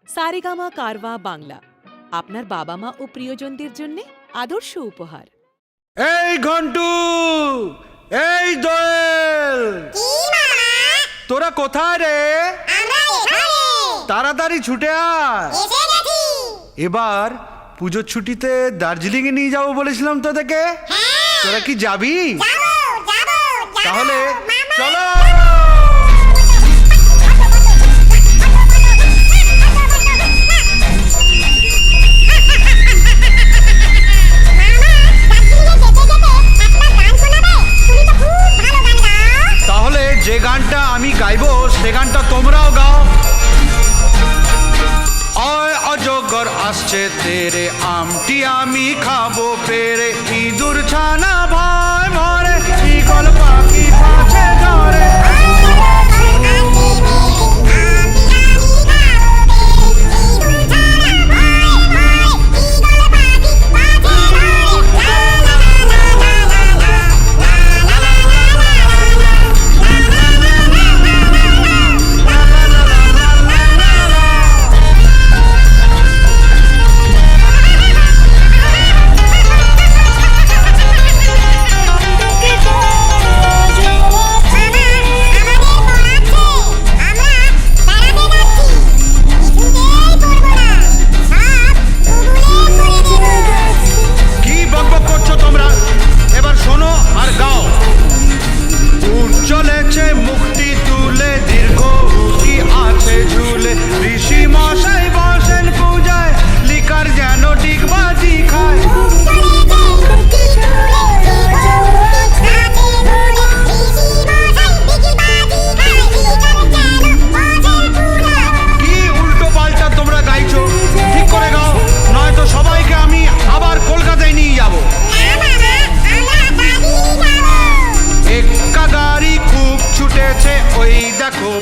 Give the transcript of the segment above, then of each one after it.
সারেগামা কারওয়া বাংলা আপনার বাবা মা ও প্রিয়জনদের জন্য আদর্শ উপহার। এই ঘন্টু, এই দোয়েল, তোরা কোথায় রে? তাড়াতাড়ি ছুটে আয়। এবার পুজোর ছুটিতে দার্জিলিং এ নিয়ে যাবো বলেছিলাম তোদেরকে। তোরা কি যাবি? তাহলে চলো। তাহলে যে গানটা আমি গাইবো সে গানটা তোমরাও গাও। আয় অজগর আসছে তেরে, আমটি আমি খাবো পেরে, ইঁদুর ছানা ভয় ভরে, ঈগল পাখি পাছে ধরে।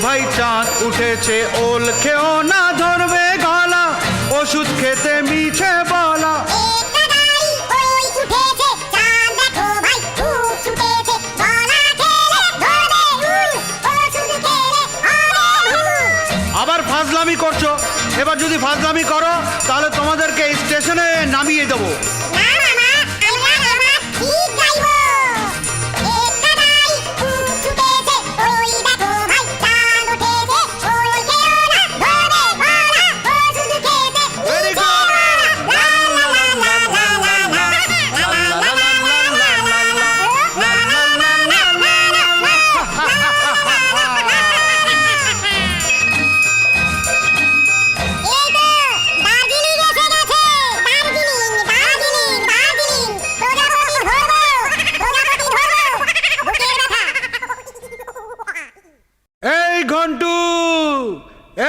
ভাই চাঁদ উঠেছে, ওল খেও না ধরবে গলা, ওষুধ খেতে মিছে বলা। আবার ফাজলামি করছো। এবার যদি ফাজলামি করো তাহলে তোমাদেরকে স্টেশনে নামিয়ে দেবো। ঘন্টু,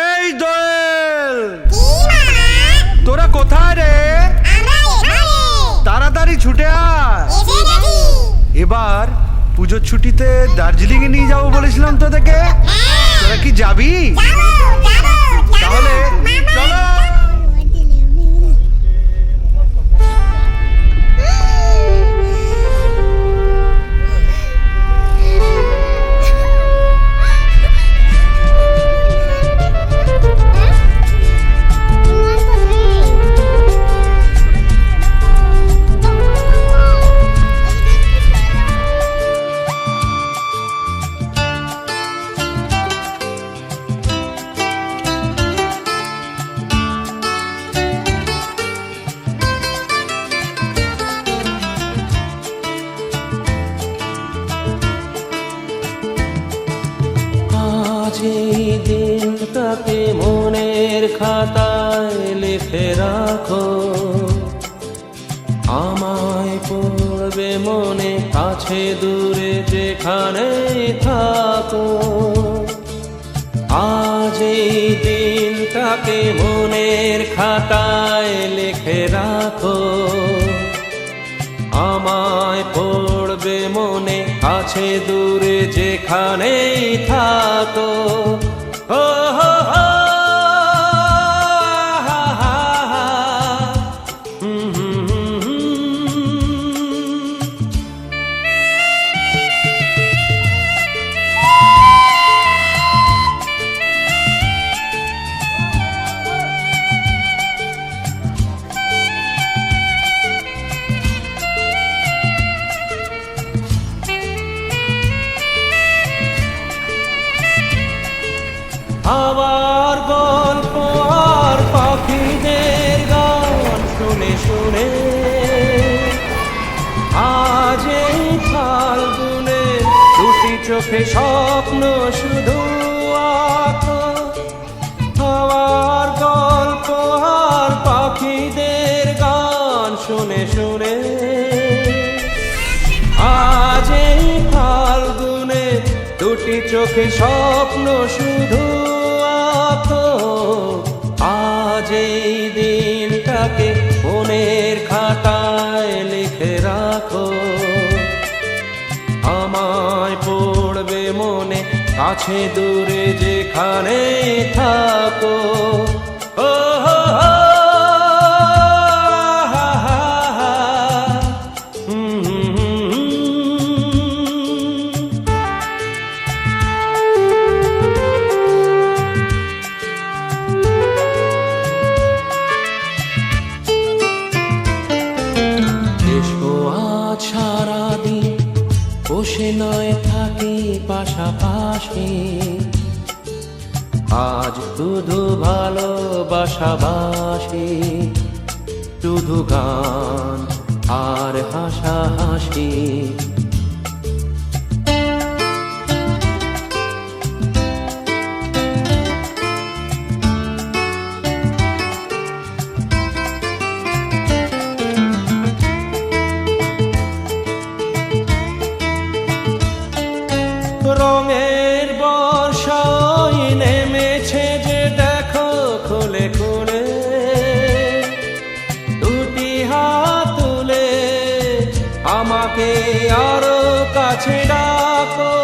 এই দোয়েল, তোরা কোথায় রে? তাড়াতাড়ি ছুটে আয়। এবার পুজোর ছুটিতে দার্জিলিং এ নিয়ে যাবো বলেছিলাম তোদেরকে। তোরা কি যাবি? তাহলে চলো। এই দিনটাকে মনের খাতায় লিখে রাখো, আমায় পড়বে মনে, কাছে দূরে যেখানে থাকো। আজ এই দিনটাকে মনের খাতায় লিখে রাখো, আমায় পড়বে মনে, কাছে দূরে যেখানেই থাকো। ও হো হো, হা হা হা, চোখে স্বপ্ন শুধু আঁকো, হাওয়ার গল্প আর পাখিদের গান শুনে শুনে। আজ এই ফাল্গুনে দুটি চোখে স্বপ্ন শুধু আঁকো, আজ এই দিনটাকে মনের খাতায় লিখে রাখো। আমায় পড়বে মনে, কাছে দূরে যেখানে থাকো। ও হো হো, হা হা হা, এসো আজ সারাদিন বসে নয় থাকি পাশাপাশি, আজ শুধু ভালোবাসাবাসি, শুধু গান আর হাসাহাসি। রঙের বর্ষায় নেমেছে যে দেখো খুলে খুলে, দুটি হাত তুলে আমাকে আরো কাছে ডাকো।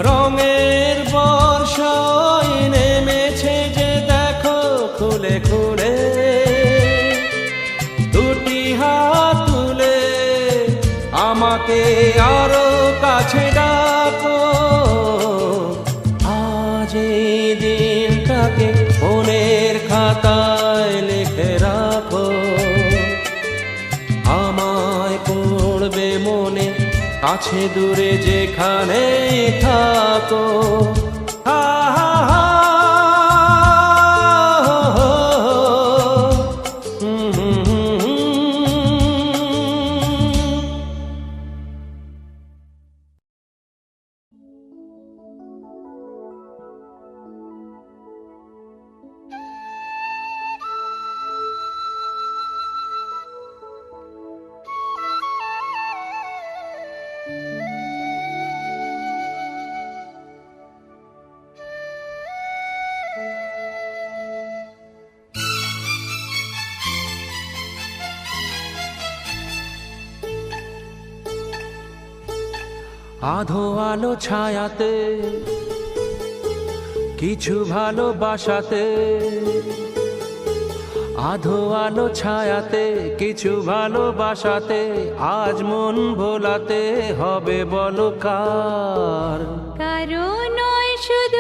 রঙের বর্ষায় নেমেছে যে দেখো খুলে খুলে, দুটি হাত তুলে আমাকে আরো কাছে ডাকো। আজ এই দিনটাকে মনের খাতায় লিখে রাখো। আমায় পড়বে মনে, কাছে দূরে যেখানে থাকো। হা হা হা, আধো আলো ছায়াতে কিছু ভালোবাসাতে, আধো আলো ছায়াতে কিছু ভালোবাসাতে, আজ মন ভোলাতে হবে বলো কার। কারো নয় শুধু